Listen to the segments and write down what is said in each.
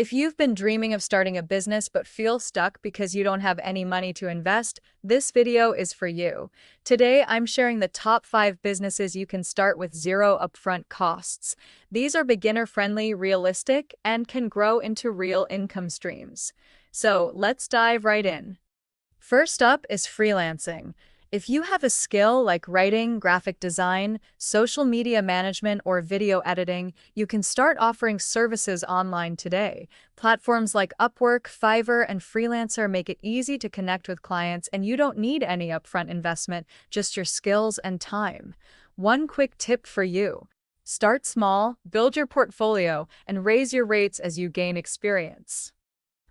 If you've been dreaming of starting a business but feel stuck because you don't have any money to invest, this video is for you. Today, I'm sharing the top 5 businesses you can start with zero upfront costs. These are beginner-friendly, realistic, and can grow into real income streams. So let's dive right in. First up is freelancing. If you have a skill like writing, graphic design, social media management, or video editing, you can start offering services online today. Platforms like Upwork, Fiverr, and Freelancer make it easy to connect with clients, and you don't need any upfront investment, just your skills and time. One quick tip for you: start small, build your portfolio, and raise your rates as you gain experience.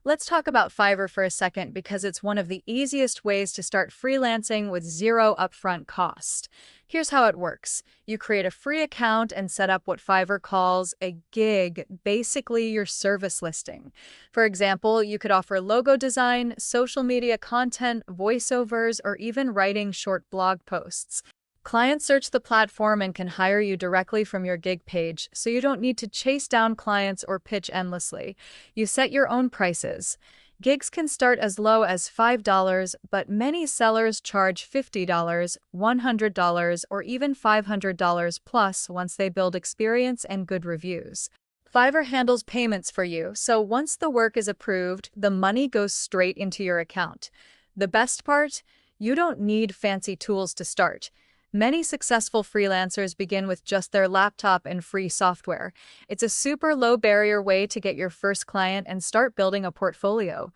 Let's talk about Fiverr for a second because it's one of the easiest ways to start freelancing with zero upfront cost. Here's how it works. You create a free account and set up what Fiverr calls a gig, basically your service listing. For example, you could offer logo design, social media content, voiceovers, or even writing short blog posts. Clients search the platform and can hire you directly from your gig page, so you don't need to chase down clients or pitch endlessly. You set your own prices. Gigs can start as low as $5, but many sellers charge $50, $100, or even $500 plus once they build experience and good reviews. Fiverr handles payments for you, so once the work is approved, the money goes straight into your account. The best part? You don't need fancy tools to start. Many successful freelancers begin with just their laptop and free software. It's a super low-barrier way to get your first client and start building a portfolio.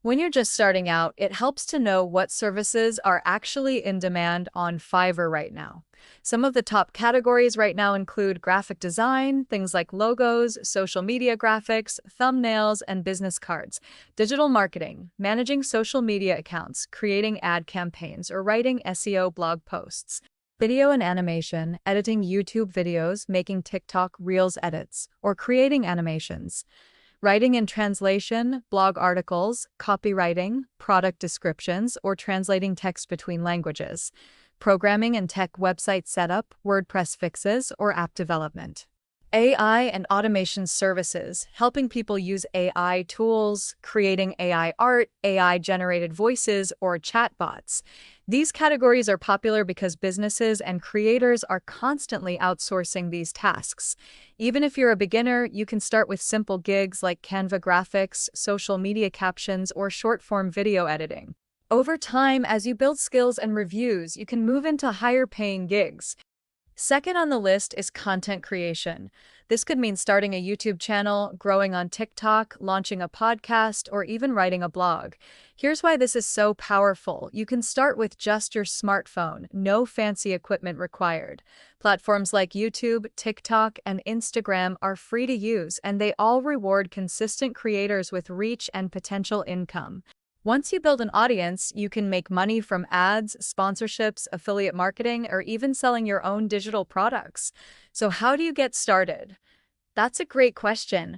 When you're just starting out, it helps to know what services are actually in demand on Fiverr right now. Some of the top categories right now include graphic design, things like logos, social media graphics, thumbnails, and business cards; digital marketing, managing social media accounts, creating ad campaigns, or writing SEO blog posts; video and animation, editing YouTube videos, making TikTok Reels edits, or creating animations; writing and translation, blog articles, copywriting, product descriptions, or translating text between languages; programming and tech website setup, WordPress fixes, or app development; AI and automation services, helping people use AI tools, creating AI art, AI-generated voices, or chatbots. These categories are popular because businesses and creators are constantly outsourcing these tasks. Even if you're a beginner, you can start with simple gigs like Canva graphics, social media captions, or short-form video editing. Over time, as you build skills and reviews, you can move into higher-paying gigs. Second on the list is content creation. This could mean starting a YouTube channel, growing on TikTok, launching a podcast, or even writing a blog. Here's why this is so powerful. You can start with just your smartphone, no fancy equipment required. Platforms like YouTube, TikTok, and Instagram are free to use, and they all reward consistent creators with reach and potential income. Once you build an audience, you can make money from ads, sponsorships, affiliate marketing, or even selling your own digital products. So how do you get started? That's a great question.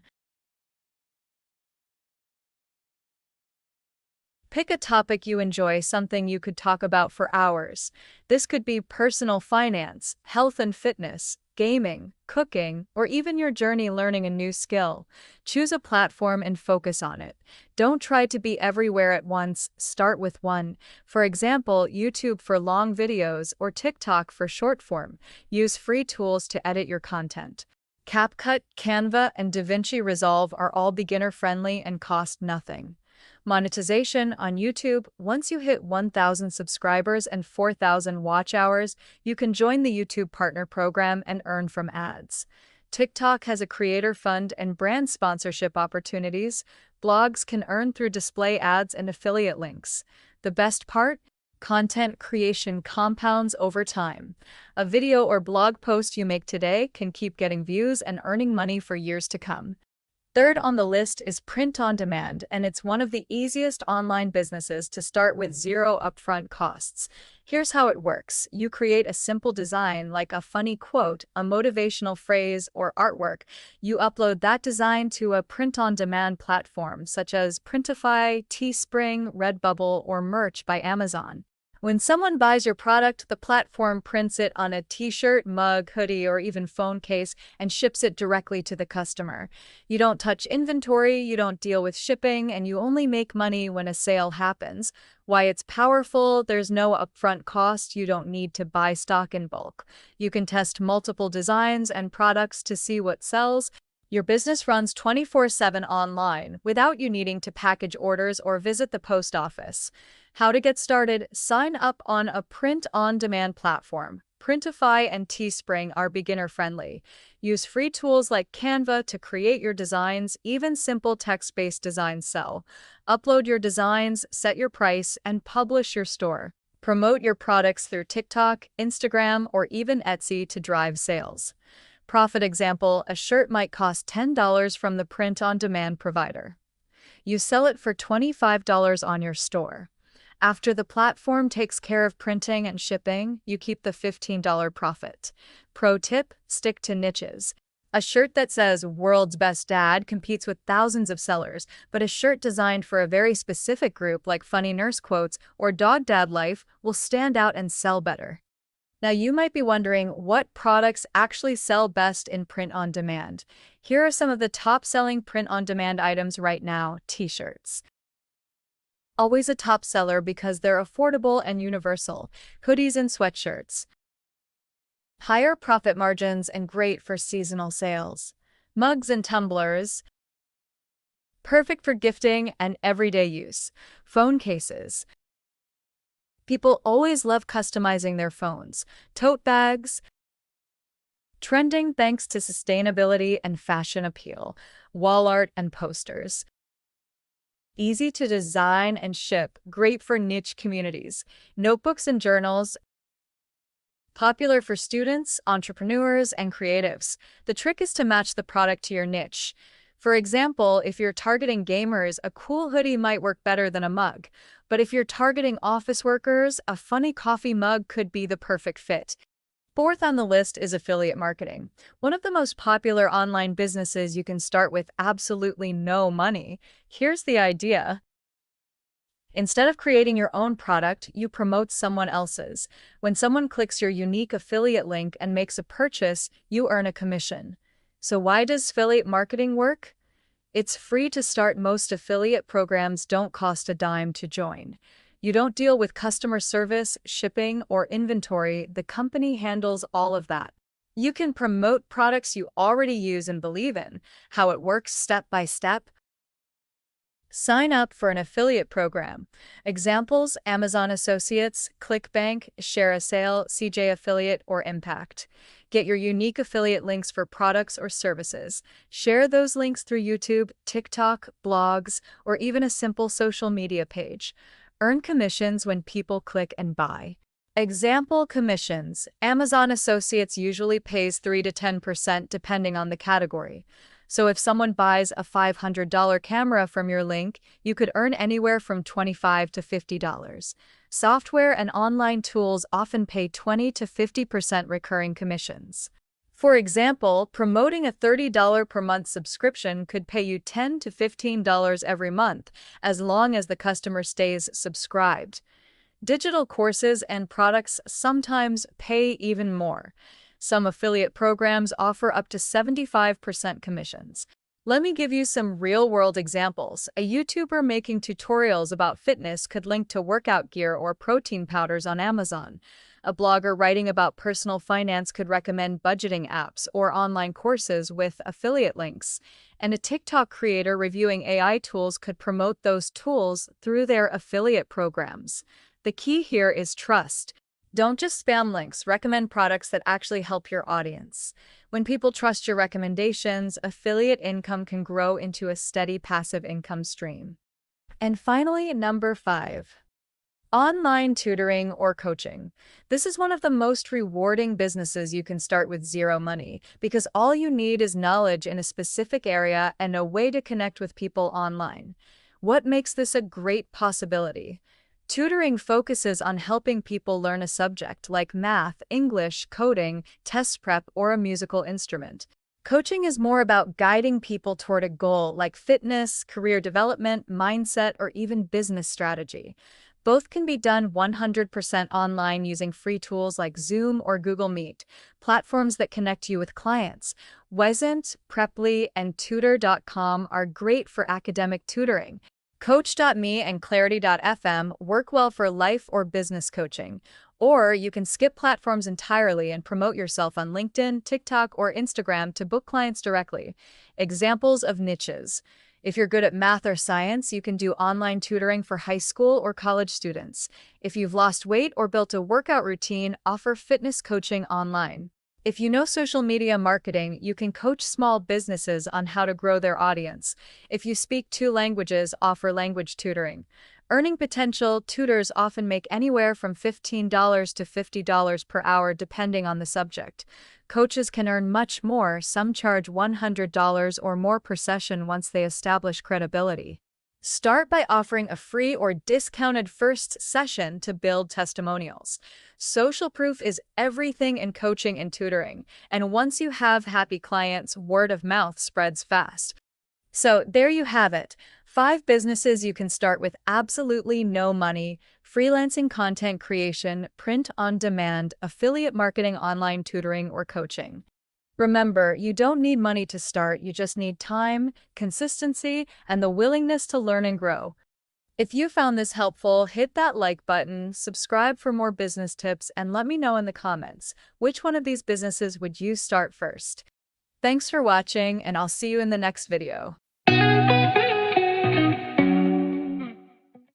Pick a topic you enjoy, something you could talk about for hours. This could be personal finance, health and fitness, gaming, cooking, or even your journey learning a new skill. Choose a platform and focus on it. Don't try to be everywhere at once, start with one. For example, YouTube for long videos or TikTok for short form. Use free tools to edit your content. CapCut, Canva, and DaVinci Resolve are all beginner-friendly and cost nothing. Monetization on YouTube: once you hit 1,000 subscribers and 4,000 watch hours, you can join the YouTube Partner Program and earn from ads. TikTok has a creator fund and brand sponsorship opportunities. Blogs can earn through display ads and affiliate links. The best part? Content creation compounds over time. A video or blog post you make today can keep getting views and earning money for years to come. Third on the list is print on demand, and it's one of the easiest online businesses to start with zero upfront costs. Here's how it works. You create a simple design like a funny quote, a motivational phrase, or artwork. You upload that design to a print-on-demand platform such as Printify, Teespring, Redbubble, or Merch by Amazon. When someone buys your product, the platform prints it on a t-shirt, mug, hoodie, or even phone case and ships it directly to the customer. You don't touch inventory, you don't deal with shipping, and you only make money when a sale happens. Why it's powerful: there's no upfront cost, you don't need to buy stock in bulk. You can test multiple designs and products to see what sells. Your business runs 24/7 online without you needing to package orders or visit the post office. How to get started: sign up on a print-on-demand platform. Printify and Teespring are beginner-friendly. Use free tools like Canva to create your designs. Even simple text-based designs sell. Upload your designs, set your price, and publish your store. Promote your products through TikTok, Instagram, or even Etsy to drive sales. Profit example: a shirt might cost $10 from the print-on-demand provider. You sell it for $25 on your store. After the platform takes care of printing and shipping, you keep the $15 profit. Pro tip: stick to niches. A shirt that says "World's Best Dad" competes with thousands of sellers, but a shirt designed for a very specific group like funny nurse quotes or dog dad life will stand out and sell better. Now, you might be wondering what products actually sell best in print-on-demand. Here are some of the top-selling print-on-demand items right now. T-shirts. Always a top seller because they're affordable and universal. Hoodies and sweatshirts. Higher profit margins and great for seasonal sales. Mugs and tumblers. Perfect for gifting and everyday use. Phone cases. People always love customizing their phones. Tote bags. Trending thanks to sustainability and fashion appeal. Wall art and posters. Easy to design and ship, great for niche communities. Notebooks and journals. Popular for students, entrepreneurs, and creatives. The trick is to match the product to your niche. For example, if you're targeting gamers, a cool hoodie might work better than a mug. But if you're targeting office workers, a funny coffee mug could be the perfect fit. Fourth on the list is affiliate marketing. One of the most popular online businesses you can start with absolutely no money. Here's the idea. Instead of creating your own product, you promote someone else's. When someone clicks your unique affiliate link and makes a purchase, you earn a commission. So why does affiliate marketing work? It's free to start. Most affiliate programs don't cost a dime to join. You don't deal with customer service, shipping, or inventory. The company handles all of that. You can promote products you already use and believe in. How it works step by step. Sign up for an affiliate program. Examples: Amazon Associates, ClickBank, Share a Sale, CJ Affiliate, or Impact. Get your unique affiliate links for products or services. Share those links through YouTube, TikTok, blogs, or even a simple social media page. Earn commissions when people click and buy. Example commissions: Amazon Associates usually pays 3 to 10% depending on the category. So if someone buys a $500 camera from your link, you could earn anywhere from $25 to $50. Software and online tools often pay 20 to 50% recurring commissions. For example, promoting a $30 per month subscription could pay you $10 to $15 every month, as long as the customer stays subscribed. Digital courses and products sometimes pay even more. Some affiliate programs offer up to 75% commissions. Let me give you some real-world examples. A YouTuber making tutorials about fitness could link to workout gear or protein powders on Amazon. A blogger writing about personal finance could recommend budgeting apps or online courses with affiliate links. And a TikTok creator reviewing AI tools could promote those tools through their affiliate programs. The key here is trust. Don't just spam links. Recommend products that actually help your audience. When people trust your recommendations, affiliate income can grow into a steady passive income stream. And finally, number 5. Online tutoring or coaching. This is one of the most rewarding businesses you can start with zero money, because all you need is knowledge in a specific area and a way to connect with people online. What makes this a great possibility? Tutoring focuses on helping people learn a subject like math, English, coding, test prep, or a musical instrument. Coaching is more about guiding people toward a goal like fitness, career development, mindset, or even business strategy. Both can be done 100% online using free tools like Zoom or Google Meet, platforms that connect you with clients. Wezent, Preply, and Tutor.com are great for academic tutoring. Coach.me and Clarity.fm work well for life or business coaching. Or you can skip platforms entirely and promote yourself on LinkedIn, TikTok, or Instagram to book clients directly. Examples of niches. If you're good at math or science, you can do online tutoring for high school or college students. If you've lost weight or built a workout routine, offer fitness coaching online. If you know social media marketing, you can coach small businesses on how to grow their audience. If you speak 2 languages, offer language tutoring. Earning potential, tutors often make anywhere from $15 to $50 per hour depending on the subject. Coaches can earn much more, some charge $100 or more per session once they establish credibility. Start by offering a free or discounted first session to build testimonials. Social proof is everything in coaching and tutoring, and once you have happy clients, word of mouth spreads fast. So there you have it. 5 businesses you can start with absolutely no money: freelancing, content creation, print on demand, affiliate marketing, online tutoring, or coaching. Remember, you don't need money to start, you just need time, consistency, and the willingness to learn and grow. If you found this helpful, hit that like button, subscribe for more business tips, and let me know in the comments, which one of these businesses would you start first? Thanks for watching, and I'll see you in the next video.